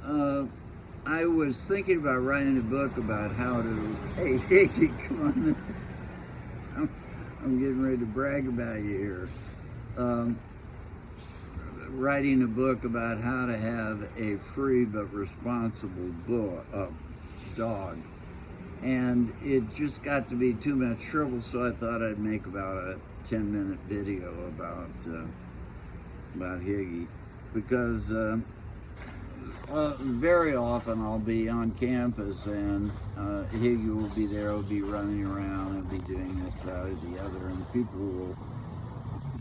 Uh, I was thinking about writing a book about how to. Hey, Hickey, come on. I'm, I'm getting ready to brag about you here. Um, Writing a book about how to have a free but responsible dog. And it just got to be too much trouble, so I thought I'd make about a 10-minute video about Higgy, because very often I'll be on campus and Higgy will be there, he'll be running around and be doing this, that, or the other, and people will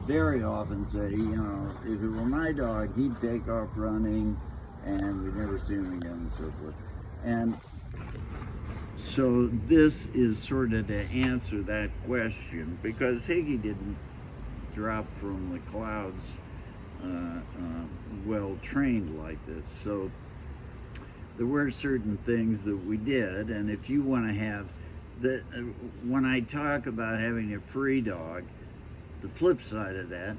very often say, if it were my dog, he'd take off running and we'd never see him again, and so forth. And so this is sort of to answer that question, because Higgy didn't drop from the clouds well trained like this. So there were certain things that we did, and if you want to have the, when I talk about having a free dog, the flip side of that,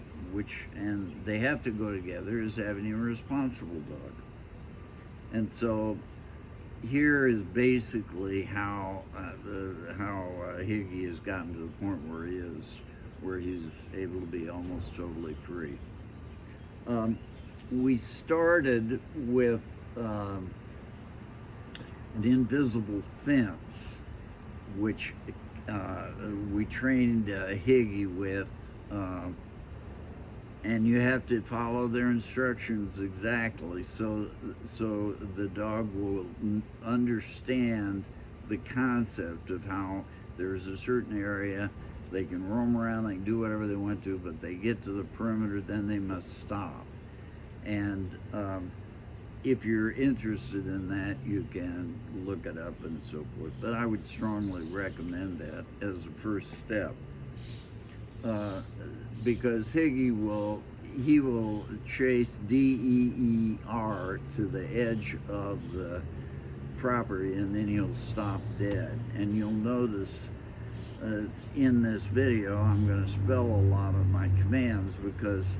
and they have to go together, is having a responsible dog. And so here is basically how Higgy has gotten to the point where he is, where he's able to be almost totally free. We started with an invisible fence, which we trained Higgy with, and you have to follow their instructions exactly, so the dog will understand the concept of how there's a certain area they can roam around, they can do whatever they want to, but they get to the perimeter, then they must stop. And if you're interested in that, you can look it up and so forth, but I would strongly recommend that as a first step. Because Higgy will chase DEER to the edge of the property, and then he'll stop dead. And you'll notice in this video I'm going to spell a lot of my commands, because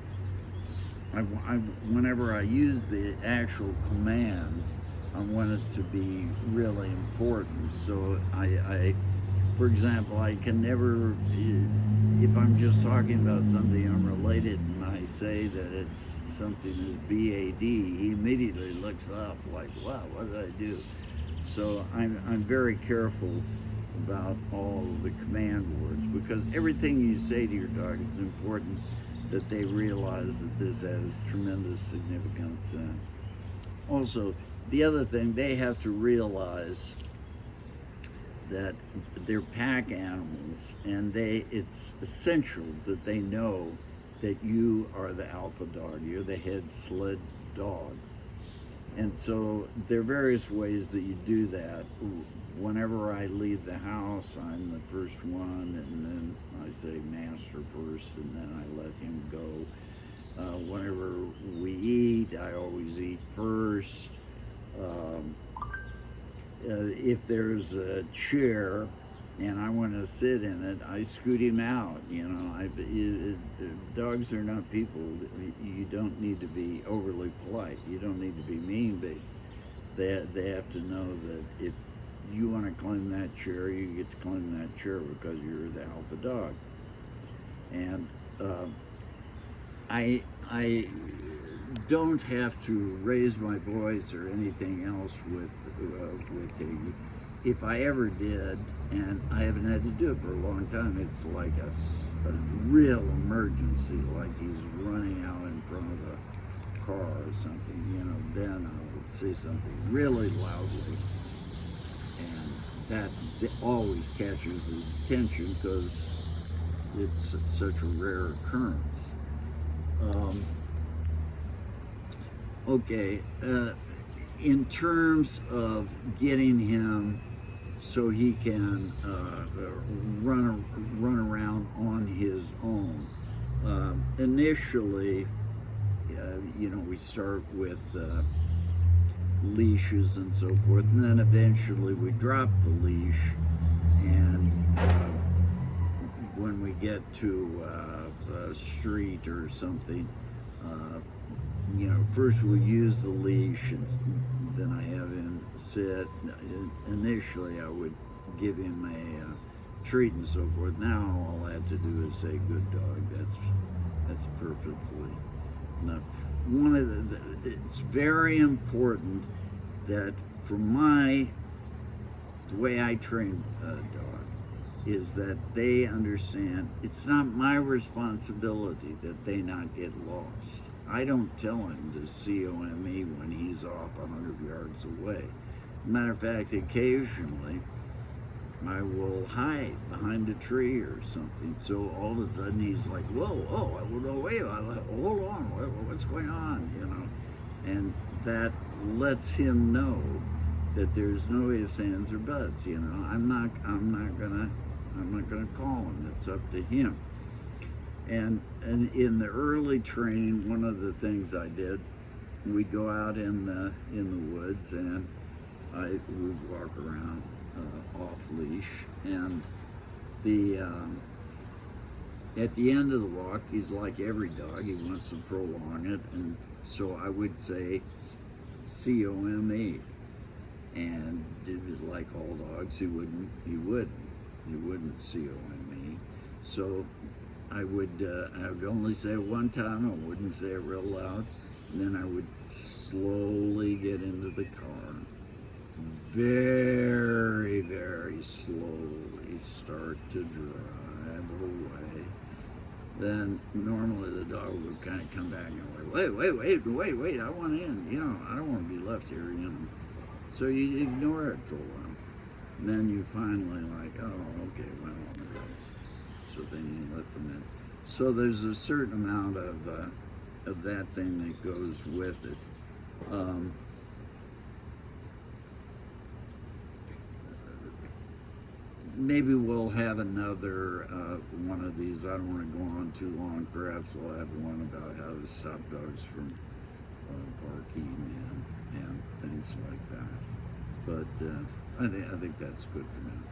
whenever I use the actual command, I want it to be really important. So for example, I can never, if I'm just talking about something unrelated and I say that it's something that's BAD, he immediately looks up like, wow, what did I do? So I'm very careful about all of the command words, because everything you say to your dog, it's important that they realize that this has tremendous significance. Also, the other thing, they have to realize that they're pack animals, and it's essential that they know that you are the alpha dog, you're the head sled dog. And so there are various ways that you do that. Whenever I leave the house, I'm the first one, and then I say master first, and then I let him go. Whenever we eat, I always eat first. If there's a chair and I want to sit in it, I scoot him out. Dogs are not people. You don't need to be overly polite. You don't need to be mean, but they have to know that if you want to claim that chair, you get to claim that chair because you're the alpha dog. And I don't have to raise my voice or anything else with Higgy. If I ever did, and I haven't had to do it for a long time, it's like a real emergency, like he's running out in front of a car or something, then I would say something really loudly, and that always catches his attention because it's such a rare occurrence. Okay, in terms of getting him so he can run around on his own, initially, we start with leashes and so forth, and then eventually we drop the leash, and when we get to a street or something, first we'll use the leash, and then I have him sit. Initially, I would give him a treat and so forth. Now all I have to do is say, "Good dog." That's perfectly enough. It's very important that for the way I train a dog is that they understand it's not my responsibility that they not get lost. I don't tell him to COME when he's off 100 yards away. Matter of fact, occasionally I will hide behind a tree or something. So all of a sudden he's like, "Whoa, oh, wait, hold on, what's going on?" And that lets him know that there's no ifs, ands, or buts. I'm not gonna call him. It's up to him. And in the early training, one of the things I did, we'd go out in the woods, and I would walk around off leash, and at the end of the walk, he's like every dog, he wants to prolong it, and so I would say COME, and like all dogs, he wouldn't COME. So I would only say it one time. I wouldn't say it real loud, and then I would slowly get into the car, very, very slowly start to drive away. Then normally the dog would kind of come back and like, wait, I want in, I don't want to be left here, So you ignore it for a while. And then you finally like, oh, okay, well, all right. So then you let them in. So there's a certain amount of that thing that goes with it. Maybe we'll have another one of these. I don't want to go on too long. Perhaps we'll have one about how to stop dogs from barking and things like that. But I think that's good for now.